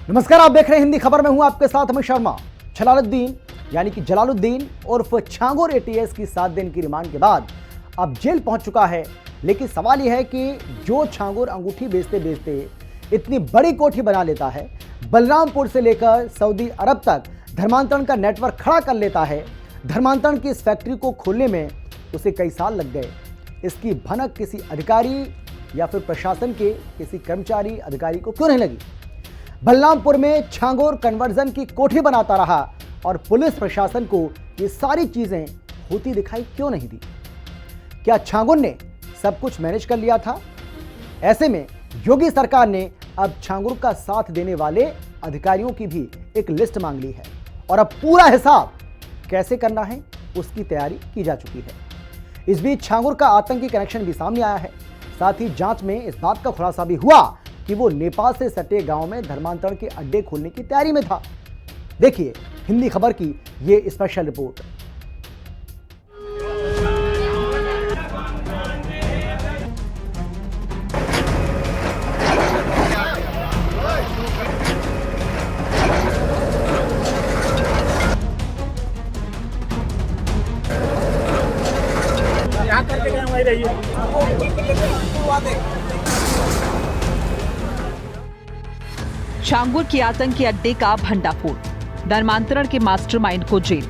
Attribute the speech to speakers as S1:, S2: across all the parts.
S1: नमस्कार, आप देख रहे हैं हिंदी खबर में हूं आपके साथ अमित शर्मा। जलालुद्दीन यानी कि जलालुद्दीन उर्फ छांगुर एटीएस की 7 दिन की रिमांड के बाद अब जेल पहुंच चुका है। लेकिन सवाल यह है कि जो छांगुर अंगूठी बेचते बेचते इतनी बड़ी कोठी बना लेता है, बलरामपुर से लेकर सऊदी अरब तक धर्मांतरण का नेटवर्क खड़ा कर लेता है, धर्मांतरण की इस फैक्ट्री को खोलने में उसे कई साल लग गए। इसकी भनक किसी अधिकारी या फिर प्रशासन के किसी कर्मचारी अधिकारी को क्यों नहीं लगी? बलरामपुर में छांगुर कन्वर्जन की कोठी बनाता रहा और पुलिस प्रशासन को ये सारी चीजें होती दिखाई क्यों नहीं दी? क्या छांगुर ने सब कुछ मैनेज कर लिया था? ऐसे में योगी सरकार ने अब छांगुर का साथ देने वाले अधिकारियों की भी एक लिस्ट मांग ली है और अब पूरा हिसाब कैसे करना है उसकी तैयारी की जा चुकी है। इस बीच छांगुर का आतंकी कनेक्शन भी सामने आया है। साथ ही जांच में इस बात का खुलासा भी हुआ कि वो नेपाल से सटे गांव में धर्मांतरण के अड्डे खोलने की तैयारी में था। देखिए हिंदी खबर की ये स्पेशल रिपोर्ट।
S2: यहाँ करके गए वहीं रहिए।
S3: छांगुर की आतंकी अड्डे का भंडाफोड़, धर्मांतरण के मास्टरमाइंड को जेल।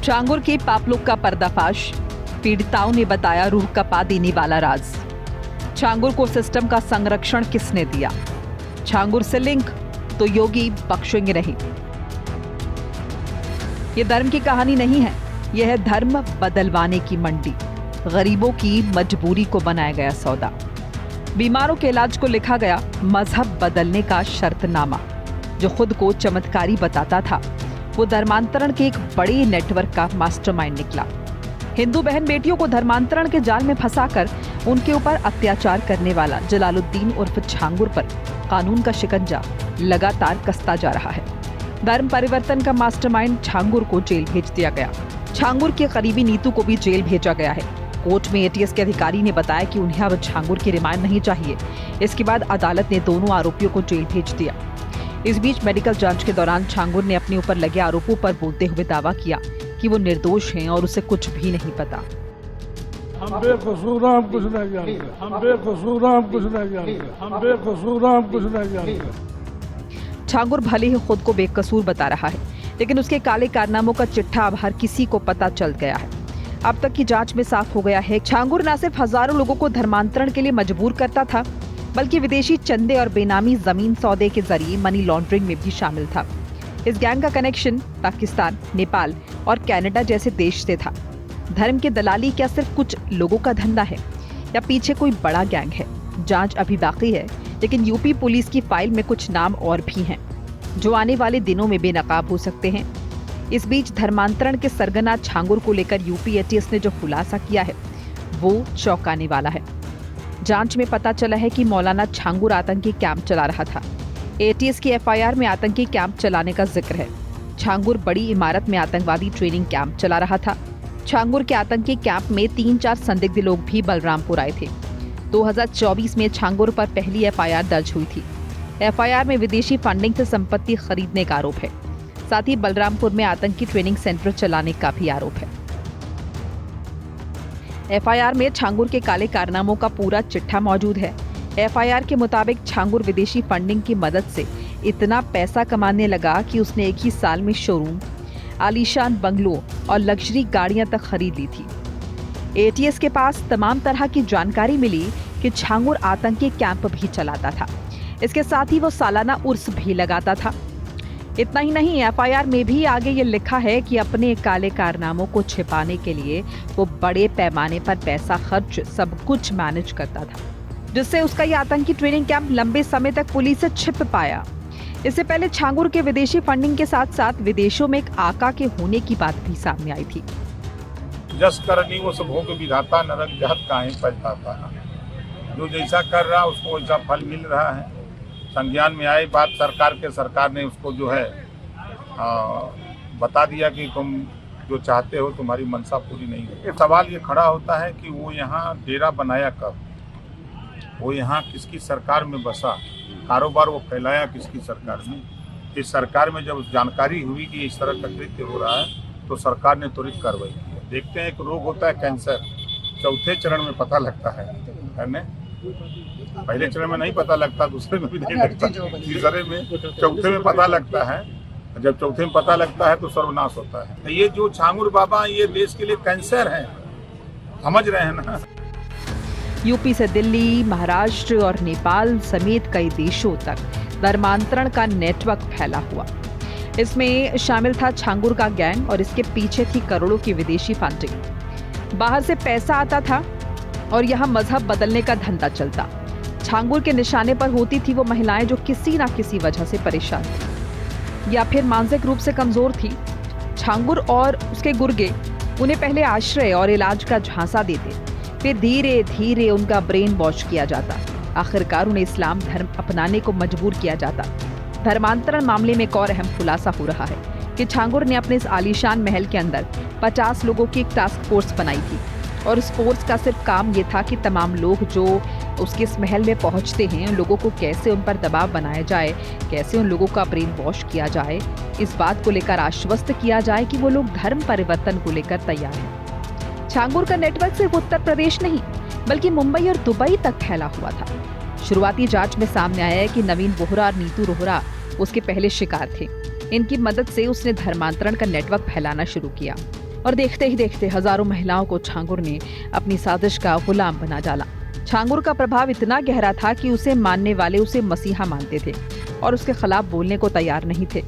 S3: छांगुर के पापलोग का पर्दाफाश, पीड़िताओं ने बताया रूह कपा देने वाला राज। छांगुर को सिस्टम का संरक्षण किसने दिया? छांगुर से लिंक तो योगी बख्शेंगे नहीं। यह धर्म की कहानी नहीं है, यह है धर्म बदलवाने की मंडी। गरीबों की मजबूरी को बनाया गया सौदा। बीमारों के इलाज को लिखा गया मजहब बदलने का शर्तनामा। जो खुद को चमत्कारी बताता था वो धर्मांतरण के एक बड़े नेटवर्क का मास्टरमाइंड निकला। हिंदू बहन बेटियों को धर्मांतरण के जाल में फंसाकर उनके ऊपर अत्याचार करने वाला जलालुद्दीन उर्फ छांगुर पर कानून का शिकंजा लगातार कसता जा रहा है। धर्म परिवर्तन का मास्टरमाइंड छांगुर को जेल भेज दिया गया। छांगुर के करीबी नीतू को भी जेल भेजा गया है। कोर्ट में एटीएस के अधिकारी ने बताया कि उन्हें अब छांगुर की रिमांड नहीं चाहिए। इसके बाद अदालत ने दोनों आरोपियों को जेल भेज दिया। इस बीच मेडिकल जांच के दौरान छांगुर ने अपने ऊपर लगे आरोपों पर बोलते हुए दावा किया कि वो निर्दोष हैं और उसे कुछ भी नहीं पता।
S2: हम बेकसूर, हम कुछ नहीं जानते। हम बेकसूर, हम कुछ नहीं जानते। हम बेकसूर, हम कुछ नहीं जानते।
S3: छांगुर भले ही खुद को बेकसूर बता रहा है, लेकिन उसके काले कारनामों का चिट्ठा अब हर किसी को पता चल गया है। अब तक की जांच में साफ हो गया है छांगुर न सिर्फ हजारों लोगों को धर्मांतरण के लिए मजबूर करता था, बल्कि विदेशी चंदे और बेनामी जमीन सौदे के जरिए मनी लॉन्ड्रिंग में भी शामिल था। इस गैंग का कनेक्शन पाकिस्तान, नेपाल और कनाडा जैसे देश से था। धर्म की दलाली क्या सिर्फ कुछ लोगों का धंधा है या पीछे कोई बड़ा गैंग है? जांच अभी बाकी है, लेकिन यूपी पुलिस की फाइल में कुछ नाम और भी हैं जो आने वाले दिनों में बेनकाब हो सकते हैं। इस बीच धर्मांतरण के सरगना छांगुर को लेकर यूपी एटीएस ने जो खुलासा किया है वो चौंकाने वाला है। जांच में पता चला है कि मौलाना छांगुर आतंकी कैंप चला रहा था। एटीएस की एफआईआर में आतंकी कैंप चलाने का जिक्र है। छांगुर बड़ी इमारत में आतंकवादी ट्रेनिंग कैंप चला रहा था। छांगुर के आतंकी कैंप में 3-4 संदिग्ध लोग भी बलरामपुर आए थे। 2024 में छांगुर पर पहली एफआईआर दर्ज हुई थी। एफआईआर में विदेशी फंडिंग से संपत्ति खरीदने का आरोप है। साथ ही बलरामपुर में आतंकी ट्रेनिंग सेंटर चलाने का भी आरोप है। एफआईआर में छांगुर के काले कारनामों का पूरा चिट्ठा मौजूद है। एफआईआर के मुताबिक छांगुर विदेशी फंडिंग की मदद से इतना पैसा कमाने लगा कि उसने एक ही साल में शोरूम, आलीशान बंगलों और लग्जरी गाड़ियां तक खरीद ली थी। एटीएस के पास तमाम तरह की जानकारी मिली कि छांगुर आतंकी कैंप भी चलाता था। इसके साथ ही वो सालाना उर्स भी लगाता था। इतना ही नहीं, एफआईआर में भी आगे ये लिखा है कि अपने काले कारनामों को छिपाने के लिए वो बड़े पैमाने पर पैसा खर्च सब कुछ मैनेज करता था, जिससे उसका ये आतंकी ट्रेनिंग कैंप लंबे समय तक पुलिस से छिप पाया। इससे पहले छांगुर के विदेशी फंडिंग के साथ साथ विदेशों में एक आका के होने की बात भी सामने आई थी।
S4: जस करनी वो सब भोग विधाता, नरक जहत काहे पछताता। जो जैसा कर रहा उसको वैसा फल मिल रहा है। संज्ञान में आई बात सरकार ने उसको जो है बता दिया कि तुम जो चाहते हो तुम्हारी मंशा पूरी नहीं हुई। सवाल ये खड़ा होता है कि वो यहाँ डेरा बनाया कब, वो यहाँ किसकी सरकार में बसा, कारोबार वो फैलाया किसकी सरकार में। इस सरकार में जब जानकारी हुई कि इस तरह का कृत्य हो रहा है तो सरकार ने त्वरित कार्रवाई की। देखते हैं एक रोग होता है कैंसर, चौथे चरण में पता लगता है ना, पहले चरण में नहीं पता लगता, दूसरे में भी नहीं लगता, तीसरे में चौथे में पता लगता है। जब चौथे में पता लगता है तो सर्वनाश होता है। ये जो छांगुर बाबा ये देश के लिए कैंसर है, समझ रहे हैं ना।
S3: यूपी से दिल्ली, महाराष्ट्र और नेपाल समेत कई देशों तक धर्मांतरण का नेटवर्क फैला हुआ। इसमें शामिल था छांगुर का गैंग और इसके पीछे थी करोड़ों की विदेशी फंडिंग। बाहर से पैसा आता था और यहाँ मजहब बदलने का धंधा चलता। छांगुर के निशाने पर होती थी वो महिलाएं जो किसी ना किसी वजह से परेशान थी या फिर मानसिक रूप से कमजोर थी। छांगुर और उसके गुर्गे उन्हें पहले आश्रय और इलाज का झांसा देते, फिर धीरे धीरे उनका ब्रेन वॉश किया जाता। आखिरकार उन्हें इस्लाम धर्म अपनाने को मजबूर किया जाता। धर्मांतरण मामले में एक और अहम खुलासा हो रहा है कि छांगुर ने अपने इस आलीशान महल के अंदर 50 लोगों की एक टास्क फोर्स बनाई थी और इस फोर्स का सिर्फ काम ये था कि तमाम लोग जो उसके इस महल में पहुंचते हैं उन लोगों को कैसे उन पर दबाव बनाया जाए, कैसे उन लोगों का ब्रेन वॉश किया जाए, इस बात को लेकर आश्वस्त किया जाए कि वो लोग धर्म परिवर्तन को लेकर तैयार हैं। छांगुर का नेटवर्क सिर्फ उत्तर प्रदेश नहीं बल्कि मुंबई और दुबई तक फैला हुआ था। शुरुआती जांच में सामने आया है कि नवीन बोहरा और नीतू रोहरा उसके पहले शिकार थे। इनकी मदद से उसने धर्मांतरण का नेटवर्क फैलाना शुरू किया और देखते ही देखते हजारों महिलाओं को छांगुर ने अपनी साजिश का गुलाम बना डाला। छांगुर का प्रभाव इतना गहरा था कि उसे मानने वाले उसे मसीहा मानते थे और उसके खिलाफ बोलने को तैयार नहीं थे।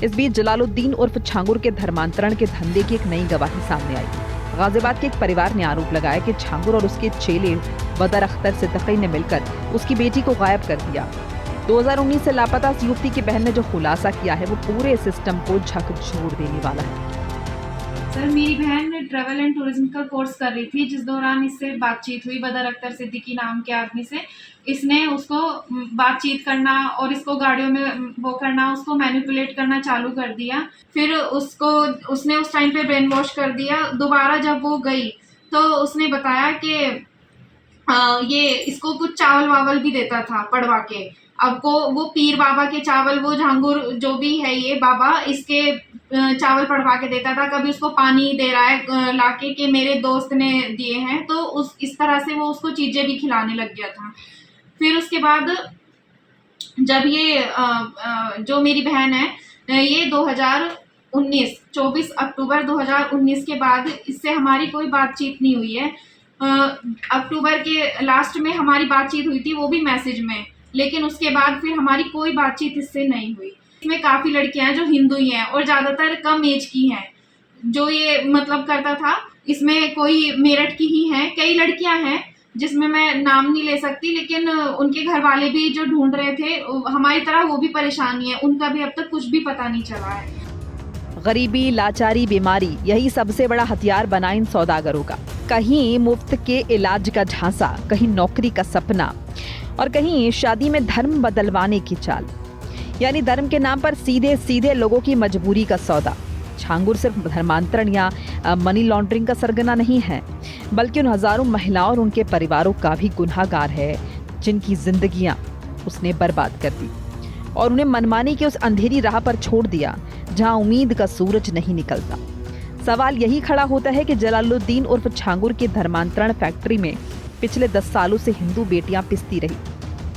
S3: इस बीच जलालुद्दीन उर्फ छांगुर के धर्मांतरण के धंधे की एक नई गवाही सामने आई। गाजियाबाद के एक परिवार ने आरोप लगाया कि छांगुर और उसके चेले बदर अख्तर सिद्दीकी ने मिलकर उसकी बेटी को गायब कर दिया। 2019 से लापता इस युवती की बहन ने जो खुलासा किया है वो पूरे सिस्टम को झकझोर देने वाला है।
S5: सर, मेरी बहन ट्रैवल एंड टूरिज्म का कोर्स कर रही थी, जिस दौरान इससे बातचीत हुई बदर अख्तर सिद्दीकी नाम के आदमी से। इसने उसको बातचीत करना और इसको गाड़ियों में वो करना, उसको मैनिपुलेट करना चालू कर दिया। फिर उसने उस टाइम पे ब्रेन वॉश कर दिया। दोबारा जब वो गई तो उसने बताया कि ये इसको कुछ चावल वावल भी देता था पड़वा के। अब को वो पीर बाबा के चावल, वो झांगुर जो भी है ये बाबा, इसके चावल पड़वा के देता था। कभी उसको पानी दे रहा है लाके कि मेरे दोस्त ने दिए हैं, तो इस तरह से वो उसको चीजें भी खिलाने लग गया था। फिर उसके बाद जब ये जो मेरी बहन है ये 2019 24 अक्टूबर 2019 के बाद इससे हमारी कोई बातचीत नहीं हुई है। अक्टूबर के लास्ट में हमारी बातचीत हुई थी, वो भी मैसेज में, लेकिन उसके बाद फिर हमारी कोई बातचीत इससे नहीं हुई। इसमें काफ़ी लड़कियां हैं जो हिंदू ही हैं और ज़्यादातर कम एज की हैं। जो ये मतलब करता था इसमें कोई मेरठ की ही हैं, कई लड़कियां हैं जिसमें मैं नाम नहीं ले सकती, लेकिन उनके घर वाले भी जो ढूंढ रहे थे हमारी तरह वो भी परेशानी है, उनका भी अब तक कुछ भी पता नहीं चला है।
S3: गरीबी, लाचारी, बीमारी यही सबसे बड़ा हथियार बना इन सौदागरों का। कहीं मुफ्त के इलाज का झांसा, कहीं नौकरी का सपना और कहीं शादी में धर्म बदलवाने की चाल, यानी धर्म के नाम पर सीधे सीधे लोगों की मजबूरी का सौदा। छांगुर सिर्फ धर्मांतरण या मनी लॉन्ड्रिंग का सरगना नहीं है, बल्कि उन हजारों महिलाओं और उनके परिवारों का भी गुनहगार है जिनकी जिंदगियां उसने बर्बाद कर दी और उन्हें मनमानी की उस अंधेरी राह पर छोड़ दिया जहां उम्मीद का सूरज नहीं निकलता। सवाल यही खड़ा होता है कि जलालुद्दीन उर्फ छांगुर के धर्मांतरण फैक्ट्री में पिछले 10 सालों से हिंदू बेटियां पिसती रही।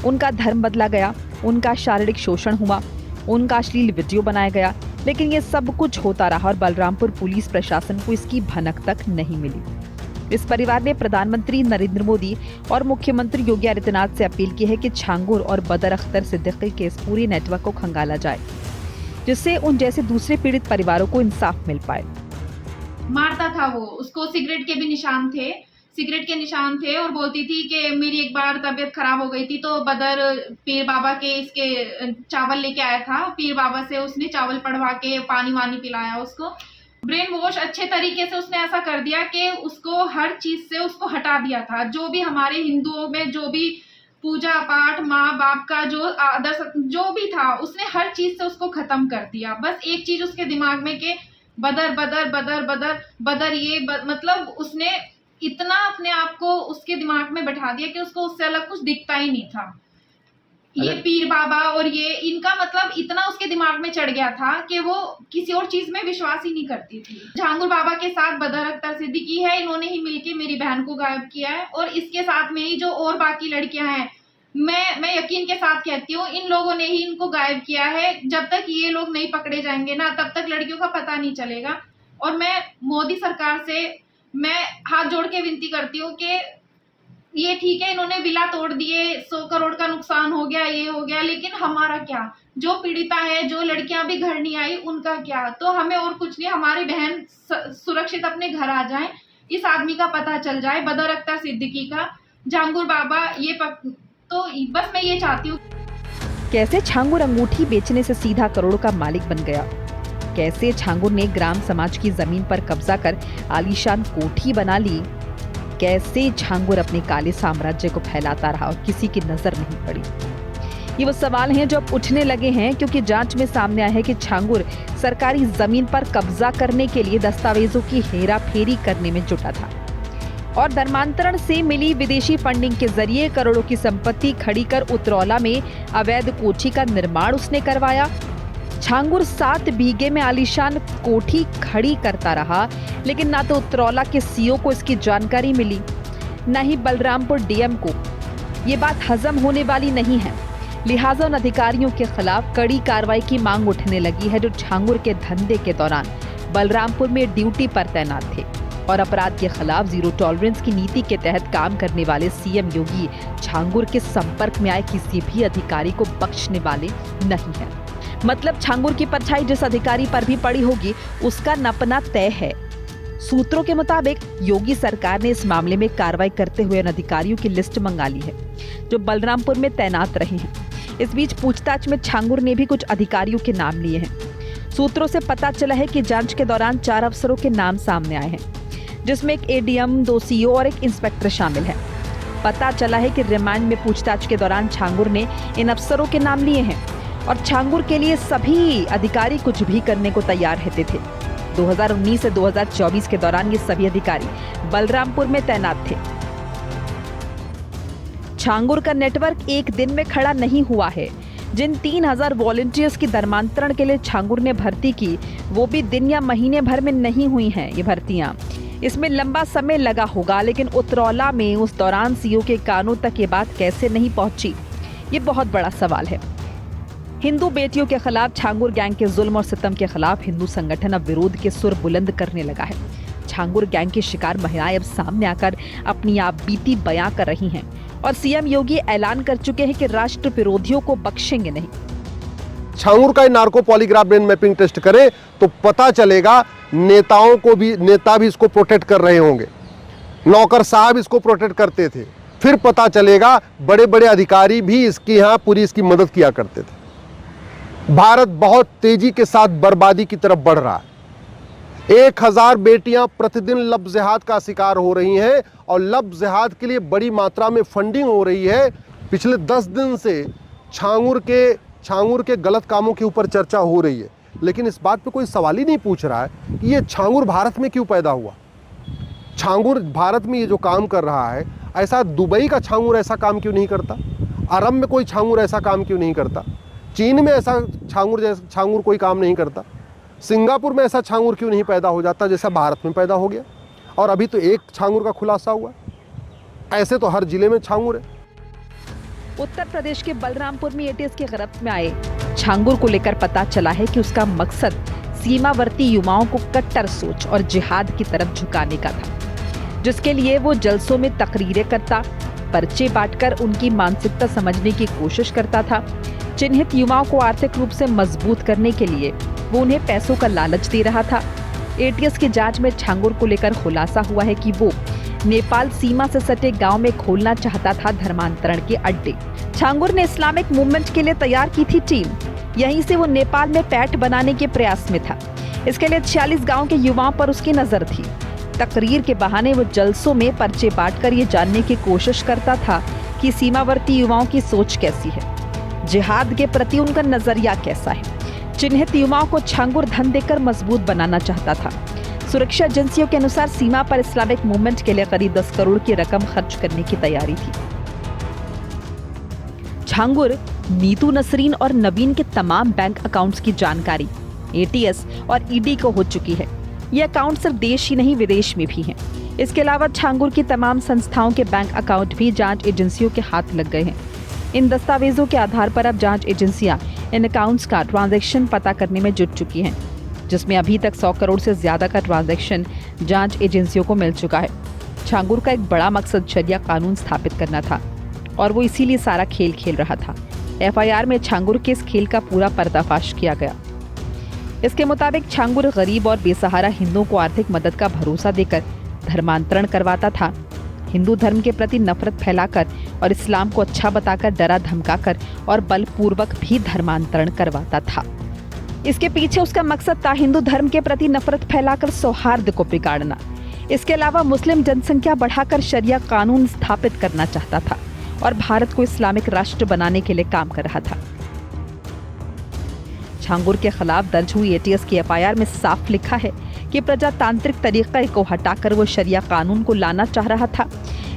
S3: उनका धर्म बदला गया, उनका शारीरिक शोषण हुआ, उनका अश्लील वीडियो बनाया गया, लेकिन ये सब कुछ होता रहा और बलरामपुर पुलिस प्रशासन को इसकी भनक तक नहीं मिली। इस परिवार ने प्रधानमंत्री नरेंद्र मोदी और मुख्यमंत्री योगी आदित्यनाथ से अपील की है कि छांगुर और बदर अख्तर सिद्दीकी के इस पूरे नेटवर्क को खंगाला जाए, जिससे उन जैसे दूसरे पीड़ित परिवारों को इंसाफ मिल पाए।
S5: मारता था वो, उसको सिगरेट के भी निशान थे, सिगरेट के निशान थे और बोलती थी कि मेरी एक बार तबीयत खराब हो गई थी तो बदर पीर बाबा के इसके चावल लेके आया था, पीर बाबा से उसने चावल पढ़वा के पानी वानी पिलाया उसको। ब्रेन वॉश अच्छे तरीके से उसने ऐसा कर दिया कि उसको हर चीज से उसको हटा दिया था। जो भी हमारे हिंदुओं में जो भी पूजा पाठ, माँ बाप का जो आदर जो भी था, उसने हर चीज से उसको खत्म कर दिया। बस एक चीज उसके दिमाग में कि बदर बदर बदर बदर बदर, मतलब उसने इतना अपने आप को उसके दिमाग में बैठा दिया कि उसको उससे अलग कुछ दिखता ही नहीं था। ये पीर बाबा और ये इनका मतलब इतना उसके दिमाग में चढ़ गया था कि वो किसी और चीज में विश्वास ही नहीं करती थी। झांगुर बाबा के साथ बदर अख्तर सिद्दीकी है, इन्होंने ही मिलके मेरी बहन को गायब किया है। और इसके साथ में ही जो और बाकी लड़कियां हैं, मैं यकीन के साथ कहती हूँ इन लोगों ने ही इनको गायब किया है। जब तक ये लोग नहीं पकड़े जाएंगे ना, तब तक लड़कियों का पता नहीं चलेगा। और मैं मोदी सरकार से मैं हाथ जोड़ के विनती करती हूँ कि ये ठीक है, इन्होंने विला तोड़ दिए, 100 करोड़ का नुकसान हो गया, ये हो गया, लेकिन हमारा क्या? जो पीड़िता है, जो लड़कियां भी घर नहीं आई, उनका क्या? तो हमें और कुछ नहीं, हमारी बहन सुरक्षित अपने घर आ जाए, इस आदमी का पता चल जाए, बदर अख्तर सिद्दीकी का, झांगुर बाबा, तो बस मैं ये चाहती हूँ।
S3: कैसे छांगुर अंगूठी बेचने से सीधा करोड़ों का मालिक बन गया? कैसे छांगुर ने ग्राम समाज की जमीन पर कब्जा कर आलीशान कोठी बना ली? कैसे छांगुर अपने काले साम्राज्य को फैलाता रहा और किसी की नजर नहीं पड़ी? ये वो सवाल हैं जो अब उठने लगे हैं, क्योंकि जांच में सामने आया है कि छांगुर सरकारी जमीन पर कब्जा करने के लिए दस्तावेजों की हेराफेरी करने में जुटा था और धर्मांतरण से मिली विदेशी फंडिंग के जरिए करोड़ों की संपत्ति खड़ी कर उतरौला में अवैध कोठी का निर्माण उसने करवाया। छांगुर 7 बीघे में आलीशान कोठी खड़ी करता रहा, लेकिन ना तो उतरौला के सीओ को इसकी जानकारी मिली, न ही बलरामपुर डीएम को। ये बात हजम होने वाली नहीं है। लिहाजा उन अधिकारियों के खिलाफ कड़ी कार्रवाई की मांग उठने लगी है जो छांगुर के धंधे के दौरान बलरामपुर में ड्यूटी पर तैनात थे और अपराध के खिलाफ जीरो टॉलरेंस की नीति के तहत काम करने वाले सीएम योगी छांगुर के संपर्क में आए किसी भी अधिकारी को बख्शने वाले नहीं है। मतलब छांगुर की परछाई जिस अधिकारी पर भी पड़ी होगी उसका नपना तय है। सूत्रों के मुताबिक योगी सरकार ने इस मामले में कार्रवाई करते हुए उन अधिकारियों की लिस्ट मंगा ली है जो बलरामपुर में तैनात रहे हैं। इस बीच पूछताछ में छांगुर ने भी कुछ अधिकारियों के नाम लिए हैं। सूत्रों से पता चला है कि जांच के दौरान 4 अफसरों के नाम सामने आए हैं, जिसमें एक एडीएम, 2 सीओ और एक इंस्पेक्टर शामिल है। पता चला है कि रिमांड में पूछताछ के दौरान छांगुर ने इन अफसरों के नाम लिए हैं और छांगुर के लिए सभी अधिकारी कुछ भी करने को तैयार रहते थे। 2019 से 2024 के दौरान ये सभी अधिकारी बलरामपुर में तैनात थे। छांगुर का नेटवर्क एक दिन में खड़ा नहीं हुआ है। जिन 3000 वॉलंटियर्स की धर्मांतरण के लिए छांगुर ने भर्ती की, वो भी दिन या महीने भर में नहीं हुई हैं ये भर्तियां। इसमें लंबा समय लगा होगा, लेकिन उतरौला में उस दौरान सीओ के कानों तक ये बात कैसे नहीं पहुंची, ये बहुत बड़ा सवाल है। हिंदू बेटियों के खिलाफ छांगुर गैंग के जुल्म और सितम के खिलाफ हिंदू संगठन अब विरोध के सुर बुलंद करने लगा है। छांगुर गैंग की शिकार महिलाएं अब सामने आकर अपनी आप बीती बयां कर रही हैं और सीएम योगी ऐलान कर चुके हैं कि राष्ट्र विरोधियों को बख्शेंगे नहीं।
S6: छांगुर का narco polygraph brain mapping test करें तो पता चलेगा नेता भी इसको प्रोटेक्ट कर रहे होंगे, नौकर साहब इसको प्रोटेक्ट करते थे। फिर पता चलेगा बड़े बड़े अधिकारी भी इसकी यहाँ पूरी इसकी मदद किया करते थे। भारत बहुत तेजी के साथ बर्बादी की तरफ बढ़ रहा है। 1000 बेटियां प्रतिदिन लब जिहाद का शिकार हो रही हैं और लब जिहाद के लिए बड़ी मात्रा में फंडिंग हो रही है। पिछले 10 दिन से छांगुर के गलत कामों के ऊपर चर्चा हो रही है, लेकिन इस बात पे कोई सवाल ही नहीं पूछ रहा है कि ये छांगुर भारत में क्यों पैदा हुआ। छांगुर भारत में ये जो काम कर रहा है, ऐसा दुबई का छांगुर ऐसा काम क्यों नहीं करता? अरब में कोई छांगुर ऐसा काम क्यों नहीं करता? चीन में ऐसा छांगुर कोई काम नहीं करता? सिंगापुर में ऐसा छांगुर क्यों नहीं पैदा हो जाता जैसा भारत में पैदा हो गया? और अभी तो एक छांगुर का खुलासा हुआ, ऐसे तो हर जिले में छांगुर है।
S3: उत्तर प्रदेश के बलरामपुर में एटीएस की गिरफ्त में आए छांगुर को लेकर पता चला है कि उसका मकसद सीमावर्ती युवाओं को कट्टर सोच और जिहाद की तरफ झुकाने का था, जिसके लिए वो जलसों में तकरीरें करता, पर्चे बांटकर उनकी मानसिकता समझने की कोशिश करता था। चिन्हित युवाओं को आर्थिक रूप से मजबूत करने के लिए वो उन्हें पैसों का लालच दे रहा था। एटीएस की जांच में छांगुर को लेकर खुलासा हुआ है कि वो नेपाल सीमा से सटे गांव में खोलना चाहता था धर्मांतरण के अड्डे। छांगुर ने इस्लामिक मूवमेंट के लिए तैयार की थी टीम। यहीं से वो नेपाल में पैठ बनाने के प्रयास में था। इसके लिए 46 गांव के युवाओं पर उसकी नजर थी। तकरीर के बहाने वो जलसों में पर्चे बांटकर ये जानने की कोशिश करता था कि सीमावर्ती युवाओं की सोच कैसी है, जिहाद के प्रति उनका नजरिया कैसा है। चिन्हित युवाओं को छांगुर धन देकर मजबूत बनाना चाहता था। सुरक्षा एजेंसियों के अनुसार सीमा पर इस्लामिक मूवमेंट के लिए करीब 10 करोड़ की रकम खर्च करने की तैयारी थी। छांगुर, नीतू नसरीन और नवीन के तमाम बैंक अकाउंट्स की जानकारी एटीएस और ईडी को हो चुकी है। ये अकाउंट सिर्फ देश ही नहीं विदेश में भी हैं। इसके अलावा छांगुर की तमाम संस्थाओं के बैंक अकाउंट भी जांच एजेंसियों के हाथ लग गए हैं। इन दस्तावेजों के आधार पर अब जांच एजेंसियां इन अकाउंट्स का ट्रांजैक्शन पता करने में जुट चुकी हैं, जिसमें अभी तक 100 करोड़ से ज्यादा का ट्रांजैक्शन जांच एजेंसियों को मिल चुका है। छांगुर का एक बड़ा मकसद शरिया कानून स्थापित करना था और वो इसीलिए सारा खेल खेल रहा था। एफआईआर में छांगुर के इस खेल का पूरा पर्दाफाश किया गया। इसके मुताबिक छांगुर गरीब और बेसहारा हिंदुओं को आर्थिक मदद का भरोसा देकर धर्मांतरण करवाता था। हिंदू धर्म के प्रति नफरत फैलाकर और इस्लाम को अच्छा बताकर डरा धमकाकर और बलपूर्वक भी धर्मांतरण करवाता था। इसके पीछे उसका मकसद था हिंदू धर्म के प्रति नफरत फैलाकर सौहार्द को बिगाड़ना। इसके अलावा मुस्लिम जनसंख्या बढ़ाकर शरिया कानून स्थापित करना चाहता था और भारत को इस्लामिक राष्ट्र बनाने के लिए काम कर रहा था। छांगुर के खिलाफ दर्ज हुई एटीएस की एफआईआर में साफ लिखा है कि प्रजातांत्रिक तरीके को हटाकर वो शरिया कानून को लाना चाह रहा था।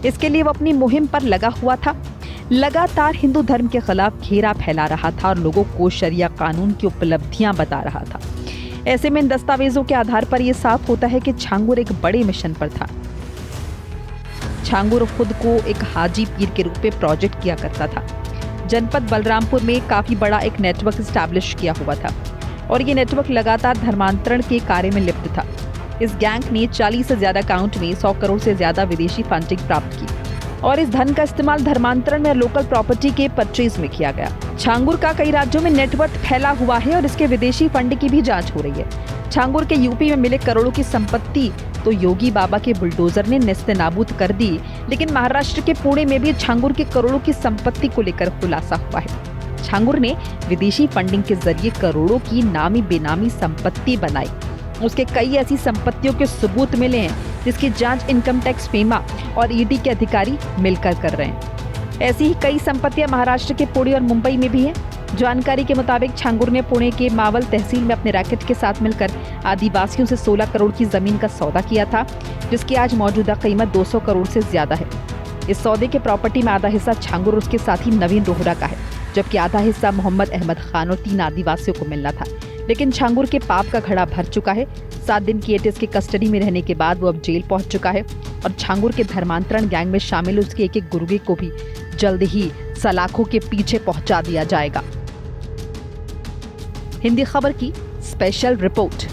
S3: इसके लिए वो अपनी मुहिम पर लगा हुआ था। लगातार हिंदू धर्म के खिलाफ घेरा फैला रहा था और लोगों को शरिया कानून की उपलब्धियां बता रहा था। ऐसे में इन दस्तावेजों के आधार पर यह साफ होता है कि छांगुर एक बड़े मिशन पर था। छांगुर खुद को एक हाजी पीर के रूप में प्रोजेक्ट किया करता था। जनपद बलरामपुर में काफी बड़ा एक नेटवर्क स्टैब्लिश किया हुआ था और ये नेटवर्क लगातार धर्मांतरण के कार्य में लिप्त था। इस गैंग ने 40 से ज्यादा अकाउंट में 100 करोड़ से ज्यादा विदेशी फंडिंग प्राप्त की और इस धन का इस्तेमाल धर्मांतरण में लोकल प्रॉपर्टी के परचेज में किया गया। छांगुर का कई राज्यों में नेटवर्क फैला हुआ है और इसके विदेशी फंड की भी जांच हो रही है। छांगुर के यूपी में मिले करोड़ों की संपत्ति तो योगी बाबा के बुलडोजर ने नेस्तनाबूद कर दी, लेकिन महाराष्ट्र के पुणे में भी छांगुर के करोड़ों की संपत्ति को लेकर खुलासा हुआ है। छांगुर ने विदेशी फंडिंग के जरिए करोड़ों की नामी बेनामी संपत्ति बनाई। उसके कई ऐसी संपत्तियों के सबूत मिले हैं जिसकी जांच इनकम टैक्स फेमा और ईडी के अधिकारी मिलकर कर रहे हैं। ऐसी ही कई संपत्तियां महाराष्ट्र के पुणे और मुंबई में भी हैं। जानकारी के मुताबिक छांगुर ने पुणे के मावल तहसील में अपने रैकेट के साथ मिलकर आदिवासियों से 16 करोड़ की जमीन का सौदा किया था, जिसकी आज मौजूदा कीमत 200 करोड़ से ज्यादा है। इस सौदे के प्रॉपर्टी में आधा हिस्सा छांगुर और उसके साथी नवीन रोहरा का है, जबकि आधा हिस्सा मोहम्मद अहमद खान और 3 आदिवासियों को मिलना था। लेकिन छांगुर के पाप का घड़ा भर चुका है। 7 दिन की एटीएस की कस्टडी में रहने के बाद वो अब जेल पहुंच चुका है और छांगुर के धर्मांतरण गैंग में शामिल उसके एक गुर्गे को भी जल्द ही सलाखों के पीछे पहुंचा दिया जाएगा। हिंदी खबर की स्पेशल रिपोर्ट।